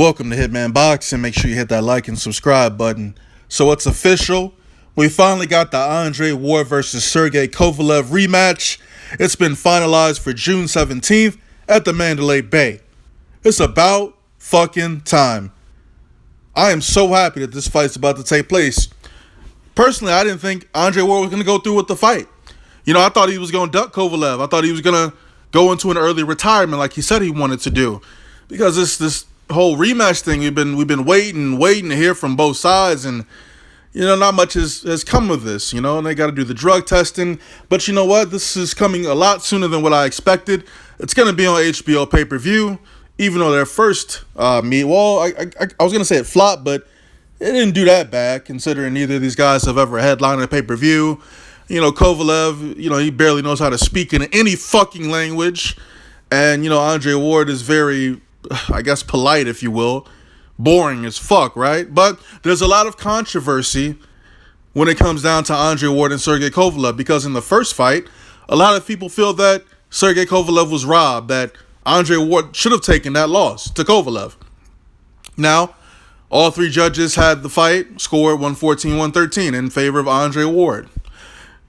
Welcome to Hitman Boxing. Make sure you hit that like and subscribe button. So it's official. We finally got the Andre Ward versus Sergey Kovalev rematch. It's been finalized for June 17th at the Mandalay Bay. It's about fucking time. I am so happy that this fight's about to take place. Personally, I didn't think Andre Ward was going to go through with the fight. I thought he was going to duck Kovalev. I thought he was going to go into an early retirement like he said he wanted to do. Because this whole rematch thing, we've been waiting to hear from both sides, and not much has come of this, and they got to do the drug testing. But you know what? This is coming a lot sooner than what I expected. It's going to be on HBO pay-per-view, even though their first meet, well, I was going to say it flopped, but it didn't do that bad, considering neither of these guys have ever headlined a pay-per-view. Kovalev, he barely knows how to speak in any fucking language. And, Andre Ward is very, I guess, polite, if you will. Boring as fuck, right? But there's a lot of controversy when it comes down to Andre Ward and Sergey Kovalev, because in the first fight, a lot of people feel that Sergey Kovalev was robbed, that Andre Ward should have taken that loss to Kovalev. Now, all three judges had the fight scored 114-113 in favor of Andre Ward.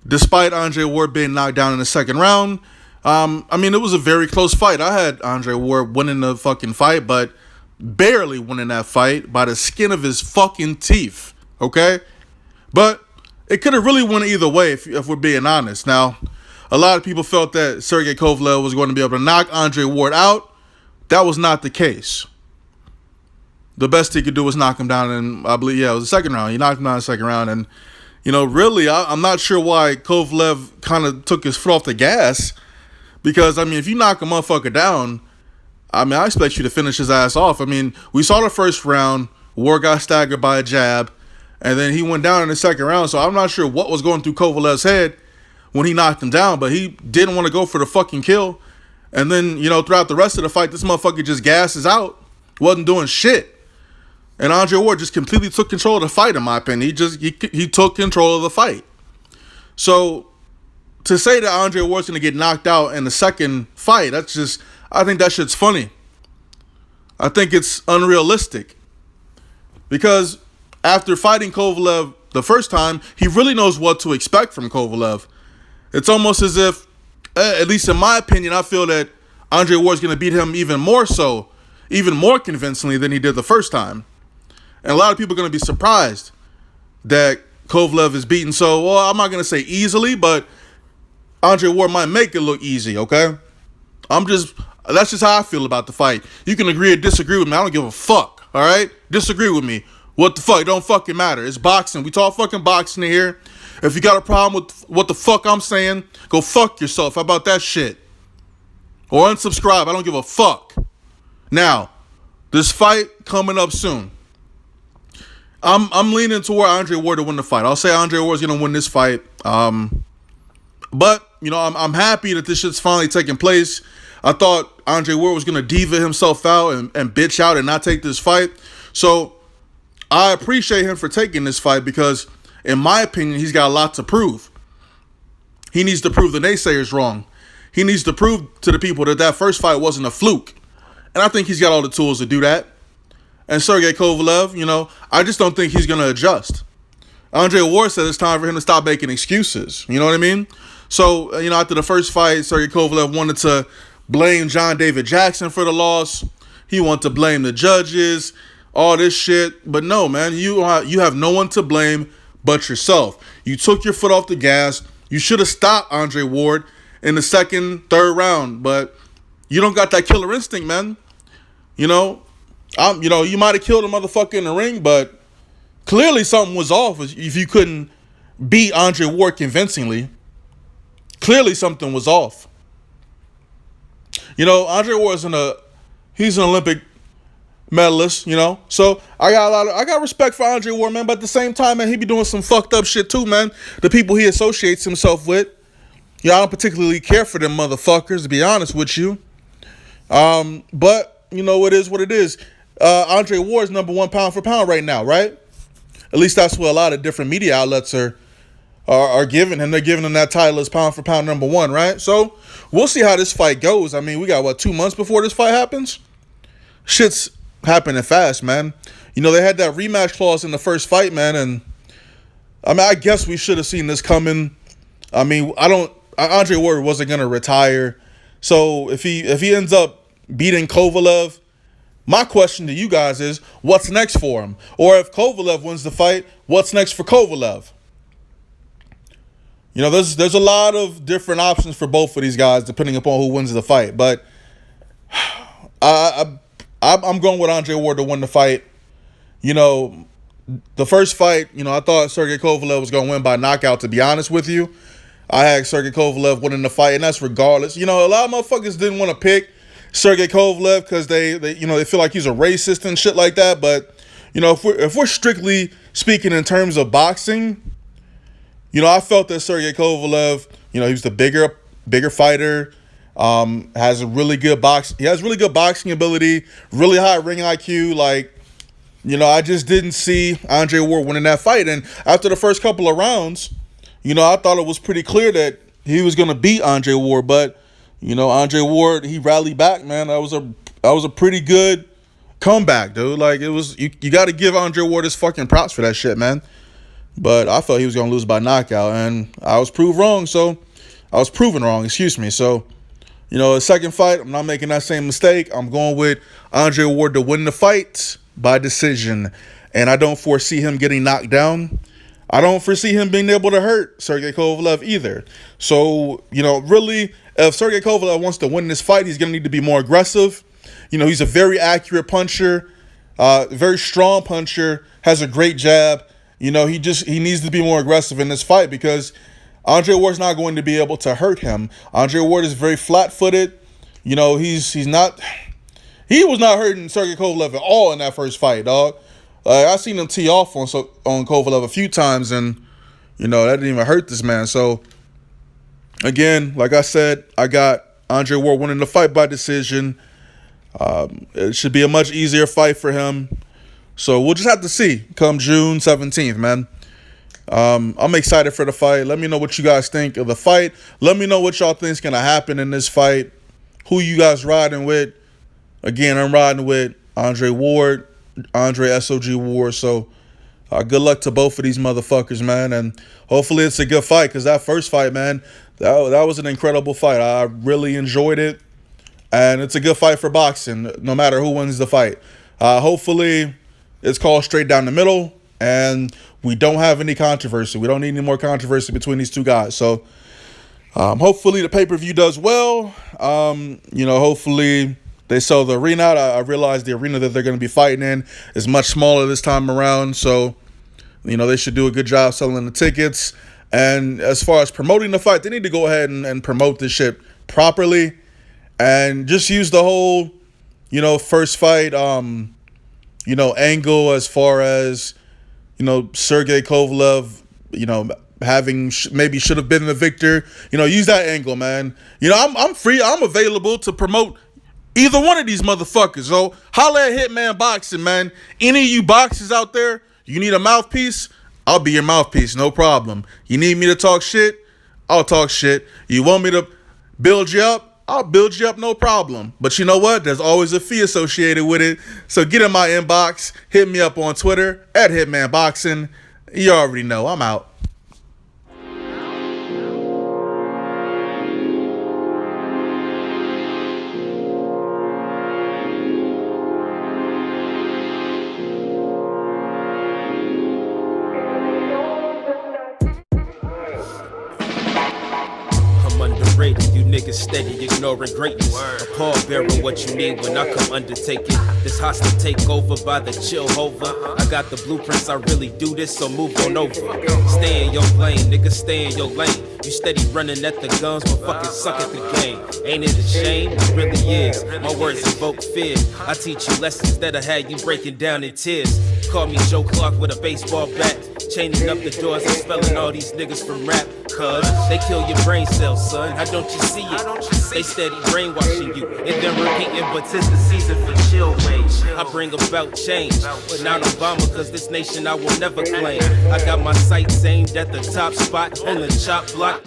Despite Andre Ward being knocked down in the second round, it was a very close fight. I had Andre Ward winning the fucking fight, but barely winning that fight by the skin of his fucking teeth, okay? But it could have really went either way if we're being honest. Now, a lot of people felt that Sergey Kovalev was going to be able to knock Andre Ward out. That was not the case. The best he could do was knock him down, and I believe, it was the second round. He knocked him down in the second round, and really, I'm not sure why Kovalev kind of took his foot off the gas. Because, if you knock a motherfucker down, I expect you to finish his ass off. We saw the first round, Ward got staggered by a jab, and then he went down in the second round. So I'm not sure what was going through Kovalev's head when he knocked him down, but he didn't want to go for the fucking kill. And then, throughout the rest of the fight, this motherfucker just gasses out, wasn't doing shit. And Andre Ward just completely took control of the fight, in my opinion. He took control of the fight. So to say that Andre Ward's going to get knocked out in the second fight, I think that shit's funny. I think it's unrealistic. Because after fighting Kovalev the first time, he really knows what to expect from Kovalev. It's almost as if, at least in my opinion, I feel that Andre Ward's going to beat him even more convincingly than he did the first time. And a lot of people are going to be surprised that Kovalev is beaten so, well, I'm not going to say easily, but Andre Ward might make it look easy, okay? That's just how I feel about the fight. You can agree or disagree with me. I don't give a fuck, all right? Disagree with me. What the fuck? It don't fucking matter. It's boxing. We talk fucking boxing here. If you got a problem with what the fuck I'm saying, go fuck yourself. How about that shit? Or unsubscribe. I don't give a fuck. Now, this fight coming up soon. I'm leaning toward Andre Ward to win the fight. I'll say Andre Ward's gonna win this fight. But I'm happy that this shit's finally taking place. I thought Andre Ward was gonna diva himself out and bitch out and not take this fight. So I appreciate him for taking this fight because, in my opinion, he's got a lot to prove. He needs to prove the naysayers wrong. He needs to prove to the people that first fight wasn't a fluke. And I think he's got all the tools to do that. And Sergey Kovalev, I just don't think he's going to adjust. Andre Ward said it's time for him to stop making excuses. You know what I mean? So, after the first fight, Sergey Kovalev wanted to blame John David Jackson for the loss. He wanted to blame the judges, all this shit. But no, man, you have no one to blame but yourself. You took your foot off the gas. You should have stopped Andre Ward in the second, third round. But you don't got that killer instinct, man. You might have killed a motherfucker in the ring, but clearly something was off if you couldn't beat Andre Ward convincingly. Clearly something was off. Andre Ward's he's an Olympic medalist, So I got respect for Andre Ward, man, but at the same time, man, he be doing some fucked up shit too, man. The people he associates himself with, I don't particularly care for them motherfuckers, to be honest with you. But it is what it is. Andre Ward's number one pound for pound right now, right? At least that's what a lot of different media outlets are giving him. They're giving him that title as pound for pound number one, right? So we'll see how this fight goes. We got, 2 months before this fight happens? Shit's happening fast, man. You know, they had that rematch clause in the first fight, man, and I mean, I guess we should have seen this coming. I mean, Andre Ward wasn't gonna retire, so if he ends up beating Kovalev, my question to you guys is, what's next for him? Or if Kovalev wins the fight, what's next for Kovalev? You know, there's a lot of different options for both of these guys depending upon who wins the fight. But I'm going with Andre Ward to win the fight. You know, the first fight, you know, I thought Sergey Kovalev was going to win by knockout, to be honest with you. I had Sergey Kovalev winning the fight, and that's regardless. You know, a lot of motherfuckers didn't want to pick Sergey Kovalev because they feel like he's a racist and shit like that. But, you know, if we're strictly speaking in terms of boxing, you know, I felt that Sergey Kovalev, you know, he was the bigger fighter, has a really good he has really good boxing ability, really high ring IQ. Like, you know, I just didn't see Andre Ward winning that fight. And after the first couple of rounds, you know, I thought it was pretty clear that he was going to beat Andre Ward. But, you know, Andre Ward, he rallied back, man. That was a pretty good comeback, dude. Like, it was, you got to give Andre Ward his fucking props for that shit, man. But I felt he was going to lose by knockout, and I was proven wrong. So, you know, the second fight, I'm not making that same mistake. I'm going with Andre Ward to win the fight by decision, and I don't foresee him getting knocked down. I don't foresee him being able to hurt Sergey Kovalev either. So, you know, really, if Sergey Kovalev wants to win this fight, he's going to need to be more aggressive. You know, he's a very accurate puncher, very strong puncher, has a great jab. You know, he needs to be more aggressive in this fight because Andre Ward's not going to be able to hurt him. Andre Ward is very flat-footed. You know, he was not hurting Sergey Kovalev at all in that first fight, dog. I seen him tee off on Kovalev a few times, and, you know, that didn't even hurt this man. So, again, like I said, I got Andre Ward winning the fight by decision. It should be a much easier fight for him. So we'll just have to see come June 17th, man. I'm excited for the fight. Let me know what you guys think of the fight. Let me know what y'all think is going to happen in this fight. Who you guys riding with? Again, I'm riding with Andre Ward, Andre SOG Ward. So good luck to both of these motherfuckers, man. And hopefully it's a good fight because that first fight, man, that was an incredible fight. I really enjoyed it. And it's a good fight for boxing, no matter who wins the fight. Hopefully it's called straight down the middle, and we don't have any controversy. We don't need any more controversy between these two guys. So hopefully the pay-per-view does well. You know, hopefully they sell the arena out. I realize the arena that they're going to be fighting in is much smaller this time around. So, you know, they should do a good job selling the tickets. And as far as promoting the fight, they need to go ahead and promote this shit properly and just use the whole, you know, first fight, you know, angle as far as, you know, Sergey Kovalev, you know, maybe should have been the victor. You know, use that angle, man. You know, I'm free. I'm available to promote either one of these motherfuckers. So holla at Hitman Boxing, man. Any of you boxers out there, you need a mouthpiece? I'll be your mouthpiece, no problem. You need me to talk shit? I'll talk shit. You want me to build you up? I'll build you up, no problem. But you know what? There's always a fee associated with it. So get in my inbox. Hit me up on Twitter at HitmanBoxing. You already know. I'm out. Underrated, you niggas steady ignoring greatness. A pallbearer, what you need when I come undertake it. This hostile takeover by the chill hover. I got the blueprints, I really do this, so move on over. Stay in your lane, niggas, stay in your lane. You steady running at the guns, but fucking suck at the game. Ain't it a shame? It really is. My words evoke fear. I teach you lessons that'll have you breaking down in tears. Call me Joe Clark with a baseball bat. Chaining up the doors and spelling all these niggas from rap. Cuz they kill your brain cells, son. How don't you see it? They steady brainwashing you and then repeating, but 'tis the season for chill rage. I bring about change, but not Obama, cause this nation I will never claim. I got my sights aimed at the top spot on the chop block.